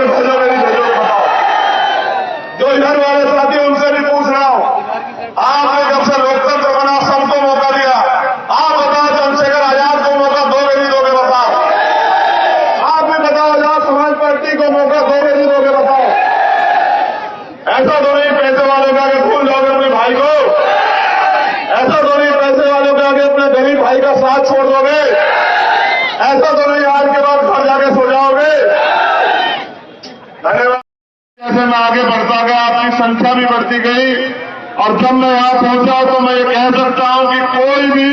में भेजोगे नहीं भेजोगे बताओ। जो इधर वाले साथी उनसे भी पूछ रहा हूं, आपने जब से लोकतंत्र बना सबको मौका दिया, आप बताओ चंद्रशेखर आजाद को मौका दोगे नहीं दोगे बताओ। आप भी बताओ आजाद समाज पार्टी को मौका दोगे नहीं दोगे बताओ। ऐसा तो नहीं पैसे वालों के आगे भूल जाओगे अपने भाई को, ऐसा तो नहीं पैसे वालों के आगे अपने गरीब भाई का साथ छोड़ दोगे, ऐसा तो नहीं आज के बाद घर जाके सो जाओगे। धन्यवाद। जैसे मैं आगे बढ़ता गया आपकी संख्या भी बढ़ती गई और जब मैं यहां पहुंचा तो मैं ये कह सकता हूं कि कोई भी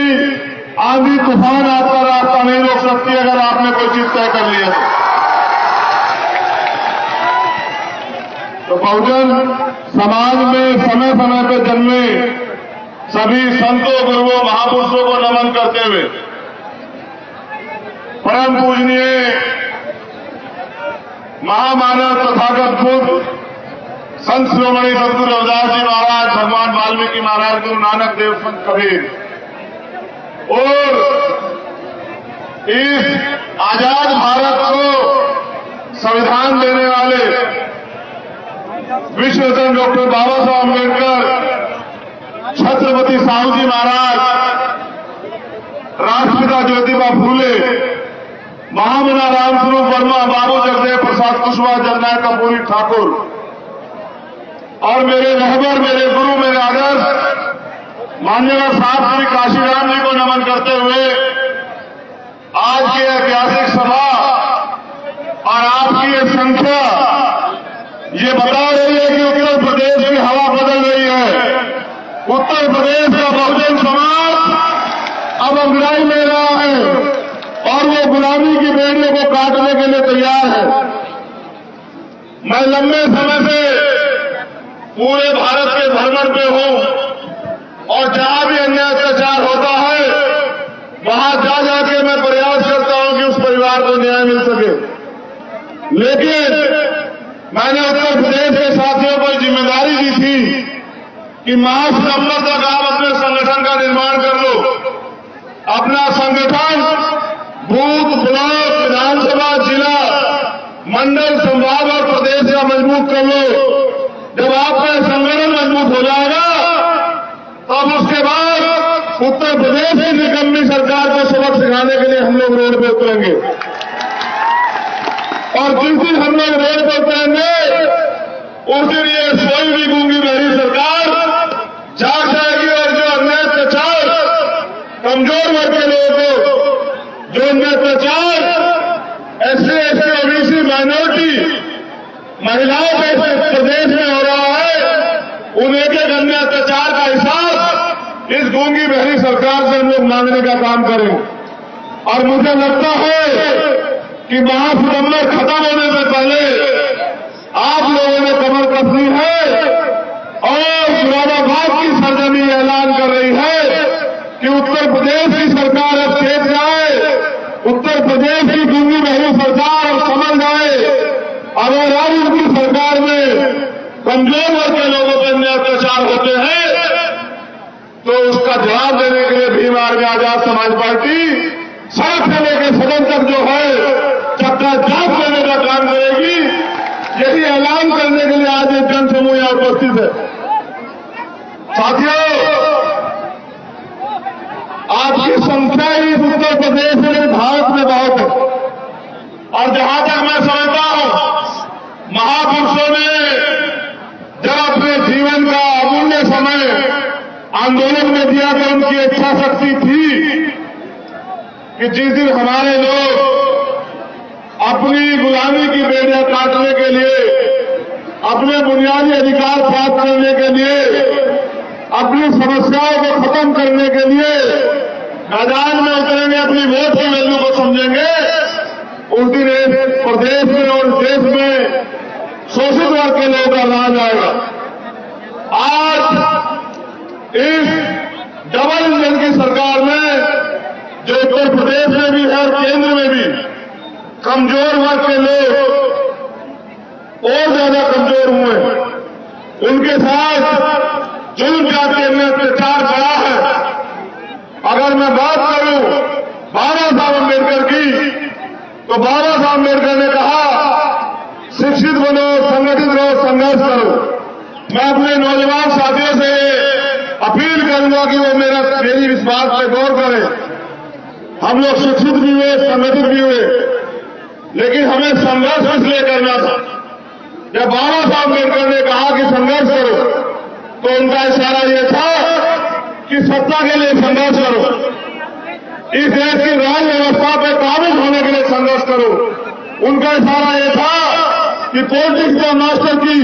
आंधी तूफान आपका रास्ता नहीं रोक सकती अगर आपने कोई चीज तय कर ली है तो बहुजन समाज में समय समय पर जन्मे सभी संतों गुरुओं महापुरुषों को नमन करते हुए परम पूजनीय महामानव तथागत बुद्ध संत शिरोमणि सदगुरु रविदास जी महाराज, भगवान वाल्मीकि महाराज, गुरु नानक देव, संत कबीर और इस आजाद भारत को संविधान देने वाले विश्व रत्न डॉक्टर बाबा साहब अम्बेडकर, छत्रपति साहू जी महाराज, राष्ट्रपिता ज्योतिबा फूले, महामना रामस्वरूप वर्मा, बाबू जगदेव प्रसाद कुशवाहा, जननायक कर्पूरी ठाकुर और मेरे रहबर, मेरे गुरु, मेरे आदर्श माननीय साहब श्री काशीराम जी को नमन करते हुए आज की ऐतिहासिक सभा और आपकी ये संख्या ये बता रही है कि उत्तर प्रदेश की हवा बदल रही है। उत्तर प्रदेश का बहुजन समाज अब अंगड़ाई ले रहा है और वो गुलामी की बेड़ियों को काटने के लिए तैयार है। मैं लंबे समय से पूरे भारत के भ्रमण पे हूं और जहां भी अन्याय अत्याचार होता है वहां जा जाके मैं प्रयास करता हूं कि उस परिवार को न्याय मिल सके। लेकिन मैंने उत्तर प्रदेश के साथियों को जिम्मेदारी दी थी कि मार्च नवंबर तक आप अपने संगठन का निर्माण कर लो। अपना संगठन बूथ, ब्लॉक, विधानसभा, जिला, मंडल, संभाग और प्रदेश का मजबूत कर लो। जब आपका संगठन मजबूत हो जाएगा तब उसके बाद उत्तर प्रदेश की निकम्मी सरकार को सबक सिखाने के लिए हम लोग रोड पे उतरेंगे और जिस दिन हम लोग रोड पे उतरेंगे उस दिन ये सोई भी गूंगी बहरी सरकार जाग जाएगी और जो अन्याय अत्याचार कमजोर वर्ग के लोगों को, जो अन्याय अत्याचार SC, ST, OBC, माइनॉरिटी महिलाओं के प्रदेश में हो रहा है, उन एक एक अन्य अत्याचार का हिसाब इस गूंगी बहरी सरकार से हम लोग मांगने का काम करें। और मुझे लगता है कि महासितंबर खत्म होने से पहले आप लोगों ने कमर कस ली है और मुरादाबाद की सरजमी ऐलान कर रही है कि उत्तर प्रदेश की सरकार अब चेत जाए, उत्तर प्रदेश की गूंगी बहरी सरकार अब समझ जाए। अगर आज उनकी सरकार में कमजोर वर्ग के लोगों पर अन्याय अत्याचार होते हैं तो उसका जवाब देने के लिए भीम आर्मी आजाद समाज पार्टी सड़क से लेकर सदन तक जो है चक्का जाप लेने का काम करेगी। यही ऐलान करने के लिए आज एक जनसमूह यहां उपस्थित है। साथियों, आपकी संख्या इस उत्तर प्रदेश में, भारत में बहुत है और जहां तक मैं समझता हूं महापुरुषों ने जब अपने जीवन का अमूल्य समय आंदोलन में दिया तो उनकी इच्छा शक्ति थी कि जिस दिन हमारे लोग अपनी गुलामी की बेड़ियां काटने के लिए, अपने बुनियादी अधिकार प्राप्त करने के लिए, अपनी समस्याओं को खत्म करने के लिए मैदान में उतरेंगे, अपनी वोट की वैल्यू को समझेंगे, उस दिन इस प्रदेश में और देश में शोषित वर्ग के लोगों का राज आएगा। आज इस डबल इंजन की सरकार में जो उत्तर प्रदेश में भी है और केंद्र में भी कमजोर वर्ग के लोग और ज्यादा कमजोर हुए, उनके साथ जुल्म जाति में अत्याचार बढ़ा है। अगर मैं बात करूं बाबा साहब अम्बेडकर की तो बाबा साहब अम्बेडकर ने कहा शिक्षित संघर्ष करो। मैं अपने नौजवान साथियों से अपील करूंगा कि वो मेरी इस बात पर गौर करें। हम लोग शिक्षित भी हुए, संगठित भी हुए, लेकिन हमें संघर्ष इसलिए करना था। जब बाबा साहब अम्बेडकर ने कहा कि संघर्ष करो, तो उनका इशारा यह था कि सत्ता के लिए संघर्ष करो, इस देश की राज व्यवस्था पर काबिज होने के लिए संघर्ष करो। उनका इशारा यह था कि पॉलिटिक्स का मास्टर की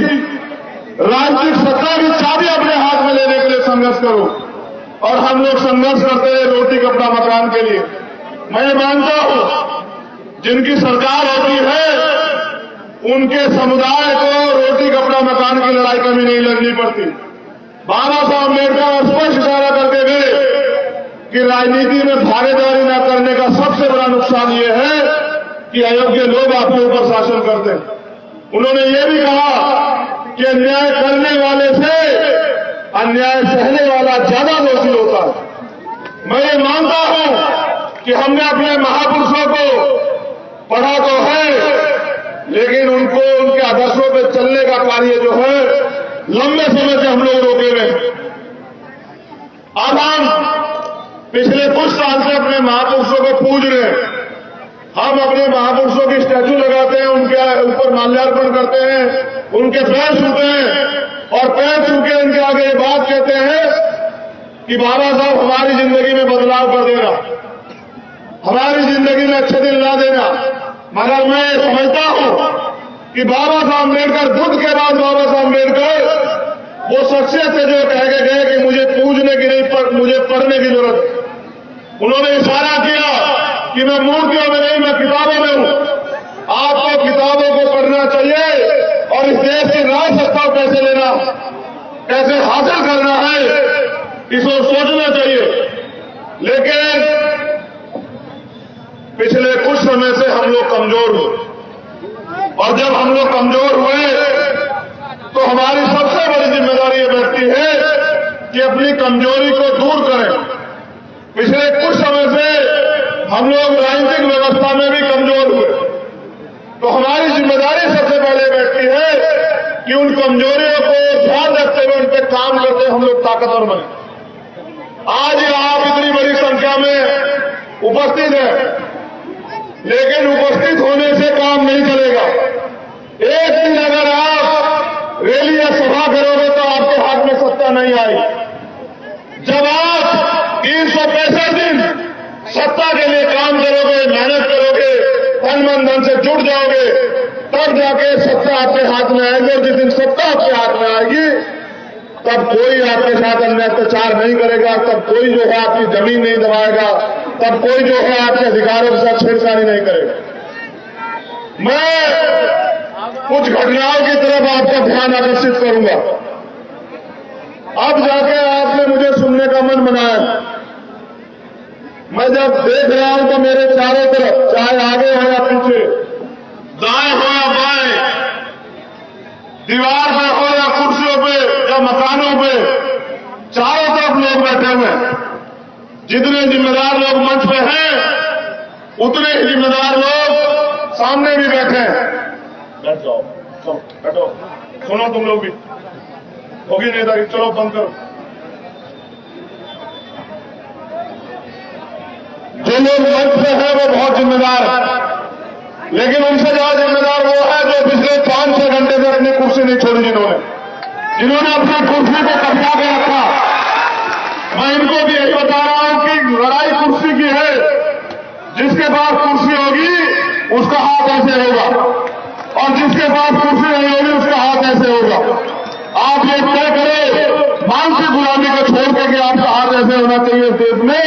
राजनीतिक सत्ता की चाबी अपने हाथ में लेने के लिए संघर्ष करो। और हम लोग संघर्ष करते हैं रोटी कपड़ा मकान के लिए। मैं मानता हूं जिनकी सरकार होती है उनके समुदाय को रोटी कपड़ा मकान की लड़ाई कभी नहीं लड़नी पड़ती। बाबा साहब अम्बेडकर स्पष्ट इशारा करके गए कि राजनीति में भागीदारी न करने का सबसे बड़ा नुकसान यह है कि अयोग्य लोग आपके ऊपर शासन करते हैं। उन्होंने ये भी कहा कि अन्याय करने वाले से अन्याय सहने वाला ज्यादा दोषी होता है। मैं ये मानता हूं कि हमने अपने महापुरुषों को पढ़ा तो है, लेकिन उनको उनके आदर्शों पर चलने का कार्य जो है लंबे समय से हम लोग रोके हुए हैं। अब हम पिछले कुछ साल से अपने महापुरुषों को पूज रहे हैं। हम अपने महापुरुषों की स्टैचू लगाते हैं, उनके ऊपर माल्यार्पण करते हैं, उनके पैर छूते हैं और पैर छू के उनके आगे ये बात कहते हैं कि बाबा साहब हमारी जिंदगी में बदलाव कर देना, हमारी जिंदगी में अच्छे दिन ला देना। मगर मैं समझता हूं कि बाबा साहब अम्बेडकर, बुद्ध के बाद बाबा साहब अम्बेडकर वो शख्सियत है जो कह के गए कि मुझे पूजने की नहीं, मुझे पढ़ने की जरूरत है। उन्होंने इशारा किया कि मैं मूर्तियों में नहीं, मैं किताबों में हूं। आपको किताबों को पढ़ना चाहिए और इस देश की राज सत्ता कैसे लेना, कैसे हासिल करना है, इसको सोचना चाहिए। लेकिन पिछले कुछ समय से हम लोग कमजोर हुए और जब हम लोग कमजोर हुए तो हमारी सबसे बड़ी जिम्मेदारी ये बैठती है कि अपनी कमजोरी को दूर करें। पिछले कुछ समय से हम लोग राजनीतिक व्यवस्था में भी कमजोर हुए, तो हमारी जिम्मेदारी सबसे पहले बैठती है कि उन कमजोरियों को ध्यान रखते हुए उन पर काम करते हम लोग ताकतवर बने। आज आप इतनी बड़ी संख्या में उपस्थित हैं, लेकिन उपस्थित होने से काम नहीं चलेगा। एक दिन अगर आप रैली या सभा करोगे तो आपके हाथ में सत्ता नहीं आएगी। जब आप 365 दिन सत्ता के लिए काम करोगे, मेहनत करोगे, तन मन धन से जुट जाओगे, तब जाके सत्ता आपके हाथ में आएगी। और जिस दिन सत्ता आपके हाथ में आएगी तब कोई आपके साथ अन्य अत्याचार नहीं करेगा, तब कोई जो है आपकी जमीन नहीं दबाएगा, तब कोई जो है आपके अधिकारों के साथ छेड़छाड़ी नहीं करेगा। मैं कुछ घटनाओं की तरफ आपका ध्यान आकर्षित करूंगा। अब जाके आपने मुझे सुनने का मन बनाया। मैं जब देख रहा हूं तो मेरे चारों तरफ, चाहे आगे हो या पीछे, दाएं हो या बाएं, दीवार पे हो या कुर्सियों पे या मकानों पे, चारों तरफ लोग बैठे हुए हैं। जितने जिम्मेदार लोग मंच पे हैं उतने ही जिम्मेदार लोग सामने भी बैठे हैं। बैठ जाओ, चलो बैठो, सुनो तुम लोग भी, होगी नेतागिरी, चलो बंद करो। जो लोग मंच पे हैं वो बहुत जिम्मेदार है, लेकिन उनसे ज्यादा जिम्मेदार वो है जो पिछले 5-6 घंटे से अपनी कुर्सी नहीं छोड़ी, जिन्होंने अपनी कुर्सी को कब्जा के रखा। मैं इनको भी यही बता रहा हूं कि लड़ाई कुर्सी की है। जिसके पास कुर्सी होगी उसका हाथ ऐसे होगा और जिसके पास कुर्सी नहीं होगी उसका हाथ ऐसे होगा। आप ये तय करें मानसिक गुलामी को छोड़ के कि आपका हाथ ऐसे होना चाहिए देश में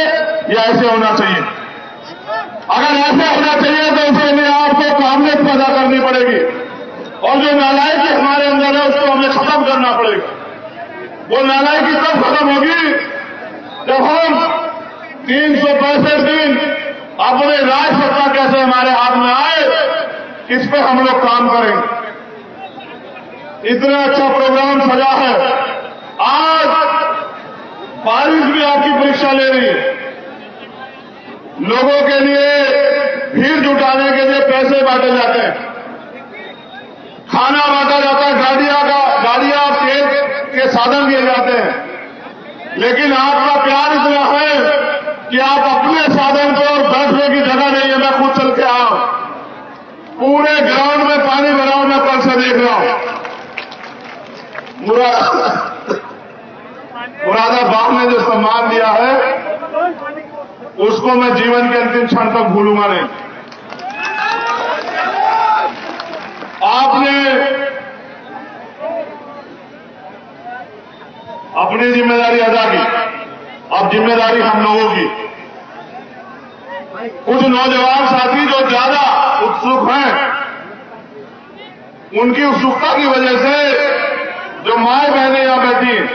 या ऐसे होना चाहिए। अगर ऐसे होना चाहिए तो उसके लिए आपको काबिलियत पैदा करनी पड़ेगी और जो नालायकी हमारे अंदर है उसको हमें खत्म करना पड़ेगा। वो नालायकी तब खत्म होगी जब हम 365 दिन अपने राज सत्ता कैसे हमारे हाथ में आए इस पे हम लोग काम करेंगे। इतना अच्छा प्रोग्राम सजा है। आज बारिश भी आपकी परीक्षा ले रही है। लोगों के लिए भीड़ जुटाने के लिए पैसे बांटे जाते हैं, खाना बांटा जाता है, गाड़ियां का लेकिन आपका प्यार इतना है कि आप अपने साधन पे और बैठने की जगह नहीं है, मैं खुद चल के आया। पूरे ग्राउंड में पानी भरा हूं, मैं कल से देख रहा हूं। मुरादाबाद ने जो सम्मान दिया है उसको मैं जीवन के अंतिम क्षण तक भूलूंगा नहीं। आपने अपनी जिम्मेदारी अदा की, अब जिम्मेदारी हम लोगों की। कुछ नौजवान साथी जो ज्यादा उत्सुक हैं, उनकी उत्सुकता की वजह से जो माए बहनें यहां बैठी हैं,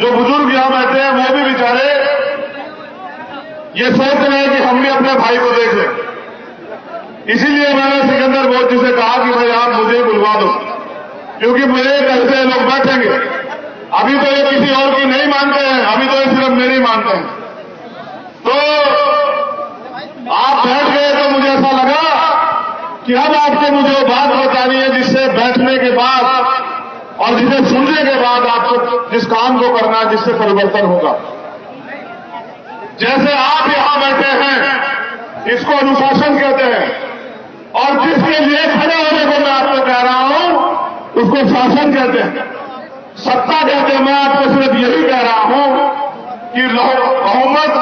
जो बुजुर्ग यहां बैठे हैं, वो भी बेचारे ये सोच रहे हैं कि हम भी अपने भाई को देख लें। इसीलिए मैंने सिकंदर बोध जी से कहा कि भाई आप मुझे बुलवा दो, क्योंकि मेरे घर से लोग बैठेंगे। अभी तो ये किसी और की नहीं मानते हैं, अभी तो ये सिर्फ मेरी मानते हैं। तो आप बैठ गए तो मुझे ऐसा लगा कि अब आपको मुझे वो बात बतानी है जिससे बैठने के बाद और जिसे सुनने के बाद आपको जिस काम को करना है, जिससे परिवर्तन होगा। जैसे आप यहां बैठे हैं, इसको अनुशासन कहते हैं, और जिसके लिए खड़े होने को मैं आपको कह रहा हूं उसको शासन कहते हैं, सत्ता कहते हैं। मैं आपको सिर्फ यही कह रहा हूं कि बहुमत,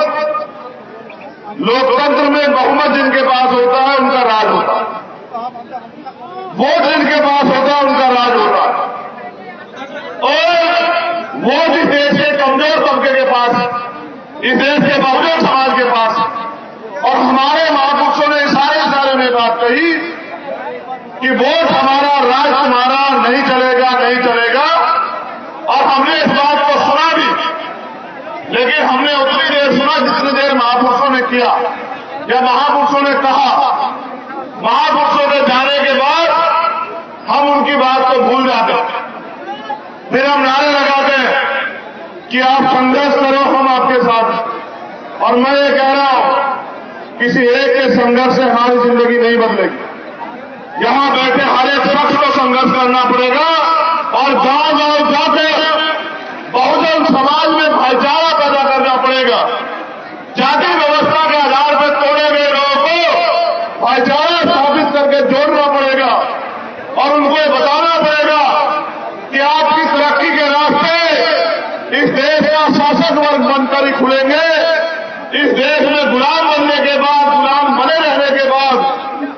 लोकतंत्र में बहुमत जिनके पास होता है उनका राज होता है, वोट जिनके पास होता है उनका राज होता है। और वो जिस देश के कमजोर तबके के पास, इस देश के बहुजन समाज के पास, और हमारे महापुरुषों ने सारे ने बात कही कि वोट हमारा, राज तुम्हारा, नहीं चलेगा, नहीं चलेगा। और हमने इस बात को सुना भी, लेकिन हमने उतनी देर सुना जितनी देर महापुरुषों ने किया या महापुरुषों ने कहा। महापुरुषों के जाने के बाद हम उनकी बात को भूल जाते हैं, फिर हम नारे लगाते हैं कि आप संघर्ष करो, हम आपके साथ। और मैं ये कह रहा हूं, किसी एक के संघर्ष से हमारी जिंदगी नहीं बदलेगी। यहां बैठे हर एक शख्स को संघर्ष करना पड़ेगा और गांव गांव जाकर बहुजन समाज में भाईचारा पैदा करना पड़ेगा। जाति व्यवस्था के आधार पर तोड़े गए लोगों को भाईचारा स्थापित करके जोड़ना पड़ेगा और उनको ये बताना पड़ेगा कि आपकी तरक्की के रास्ते इस देश का शासक वर्ग बनकर ही खुलेंगे। इस देश में गुलाम बनने के बाद, गुलाम बने रहने के बाद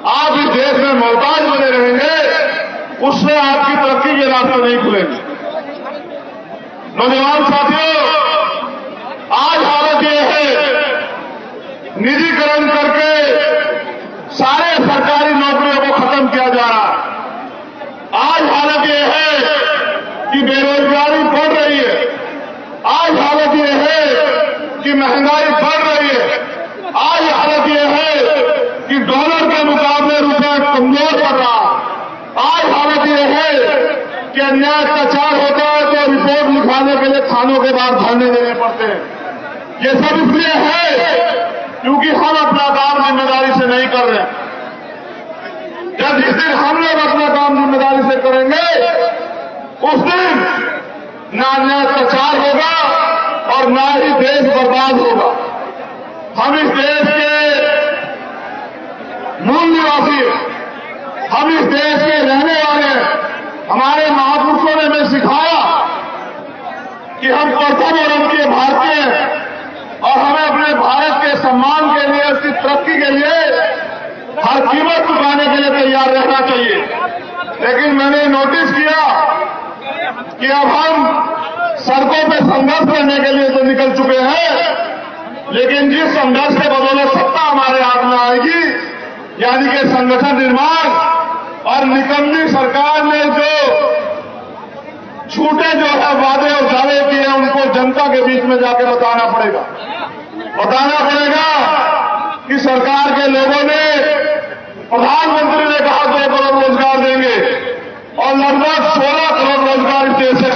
आप इस देश में मोहताज बने रहेंगे, उससे आपकी तरक्की के रास्ते नहीं खुलेंगे। नौजवान साथियों, आज हालत यह है, निजीकरण करके सारे सरकारी नौकरियों को खत्म किया जा रहा है। आज हालत यह है कि बेरोजगारी बढ़ रही है। आज हालत यह है कि महंगाई बढ़ रही है। आज हालत यह है कि डॉलर के मुकाबले रुपया कमजोर पड़ रहा है। आज हालत यह है कि अन्याय अत्याचार होता है तो रिपोर्ट लिखवाने के लिए थानों के बाहर धरने देने पड़ते हैं। ये सब इसलिए है क्योंकि हम अपना काम जिम्मेदारी से नहीं कर रहे हैं। जब जिस दिन हम लोग अपना काम जिम्मेदारी से करेंगे, उस दिन ना अन्याय अत्याचार होगा और ना ही देश बर्बाद होगा। हम इस देश के मूल निवासी हैं, हम इस देश के रहने वाले हैं। हमारे महापुरुषों ने हमें सिखाया कि हम प्रथम और अंकीय भारतीय हैं और हमें अपने भारत के सम्मान के लिए, उसकी तरक्की के लिए हर कीमत चुकाने के लिए तैयार रहना चाहिए। लेकिन मैंने नोटिस किया कि अब हम सड़कों पे संघर्ष करने के लिए तो निकल चुके हैं, लेकिन जिस संघर्ष के बदौलत सत्ता हमारे हाथ में आएगी, यानी कि संगठन निर्माण, और निकम्मी सरकार ने जो छूटे जो है वादे और दावे किए हैं, उनको जनता के बीच में जाके बताना पड़ेगा कि सरकार के लोगों ने, प्रधानमंत्री ने कहा 2 करोड़ रोजगार देंगे और लगभग 16 करोड़ रोजगार इस देश से